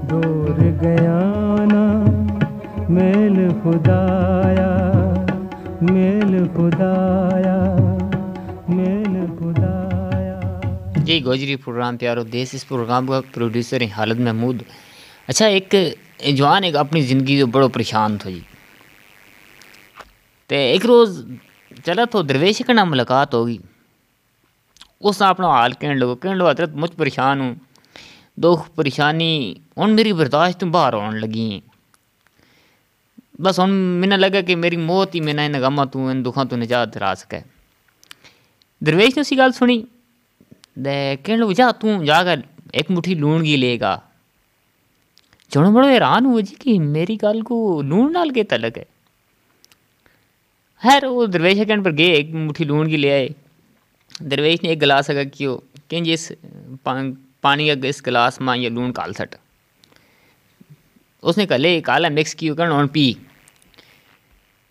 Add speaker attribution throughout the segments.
Speaker 1: दूर गया ना मेल खुदाया, मेल खुदाया, मेल खुदाया।
Speaker 2: जी गोजरी प्रोग्राम प्यारो देश, इस प्रोग्राम का प्रोड्यूसर है हालिद महमूद। अच्छा, एक जवान एक अपनी ज़िंदगी जो बड़ो परेशान था जी। तो एक रोज़ चला तो दरवेश के नाम मुलाकात होगी। उस अपना हाल कहने लो हजरत मुझ परेशान हूँ, दुख परेशानी हूँ मेरी बर्दाश्त तो बाहर आने लगी हैं। बस हूँ मैंने लगा कि मेरी मौत ही मैंने इन गमां तू इन दुखों तो निजात दिला सके। दरवेश ने उसी गल सुनी, कहने लगे जा तू जाकर एक मुट्ठी लूणगी लेगा। जोन बड़ो हैरान हुआ जी कि मेरी गल को लूण नाल के तलक है। खैर वो दरवेश कहने पर गए, एक मुट्ठी लूणगी ले आए। दरवेश ने एक गिलास अगर कियो कहें जी इस पानी का इस गिलास में ये लूण काल सट। उसने कले काला मिक्स कियो कर और पी।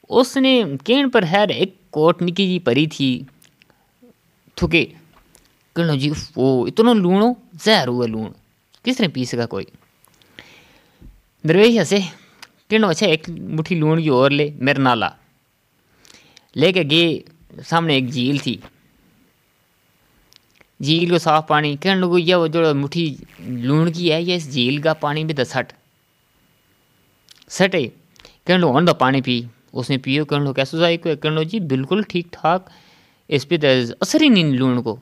Speaker 2: उसने कहने पर खैर एक कोट निकी जी परी थी थुके, कहना जी वो इतना लूणो जहर हुआ लूण किस तरह पी सका कोई। दरवेश हंसे, कहना अच्छा एक मुट्ठी लूण की और ले मेरे नाला लेके गए। सामने एक झील थी, झील को साफ पानी। कहने लगो यह वो जो मुट्ठी लूण की है ये इस झील का पानी भी सट सटे। कहने लो ऑन द पानी पी। उसने पियो। कहने लो कैसे जाए को। कहने लो जी बिल्कुल ठीक ठाक, इस पे असर ही नहीं लूण को।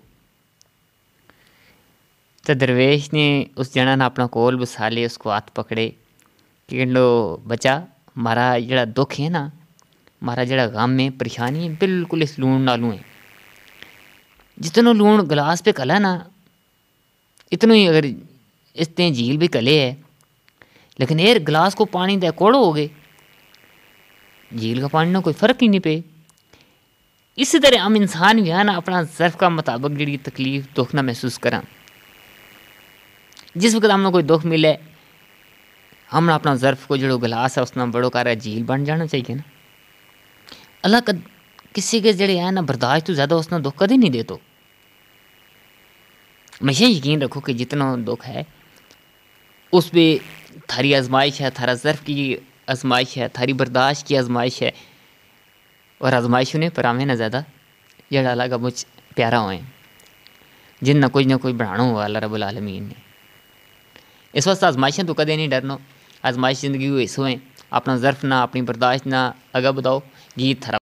Speaker 2: तो दरवेश ने उस जना ने अपना कोल बसा ले, उसको हाथ पकड़े। कहने लो बच्चा मारा जड़ा दुख है ना, मारा जड़ा गम है परेशानी है बिल्कुल इस लूण नालू है। जितना लूण गिलास पे कला ना इतना ही अगर इसते झील भी कले है, लेकिन यार गिलास को पानी दे कोड़ो हो गए, झील का पानी ना कोई फर्क ही नहीं पे। इसी तरह हम इंसान भी है ना अपना ज़र्फ का मुताबिक जी तकलीफ दुख ना महसूस करा। जिस वक्त हमने कोई दुख मिले हम अपना ज़र्फ को जो गिलास है उसना बड़ो कर झील बन जाना चाहिए ना। अल्लाह किसी के जड़े है ना बर्दाश्त तो ज़्यादा उसना दुख कभी नहीं दे। तो हमेशा यकीन रखो कि जितना दुख है उस पर थारी आजमाइश है, थारा ज़र्फ की आजमाइश है, थारी बर्दाश्त की आजमाइश है। और आजमाइश उन्हें पर हमें ना ज़्यादा जड़ा अल्लाह का मुझ प्यारा हुए जिन ना कोई बढ़ाना हुआ अल्लाह रब्बुल आलमीन ने। इस वास्ते आजमाइशें तो कदे नहीं डरना। आजमाइश ज़िंदगी को हिस्सों है। अपना ज़र्फ ना अपनी बर्दाश्त ना आगे बताओ गीत थरा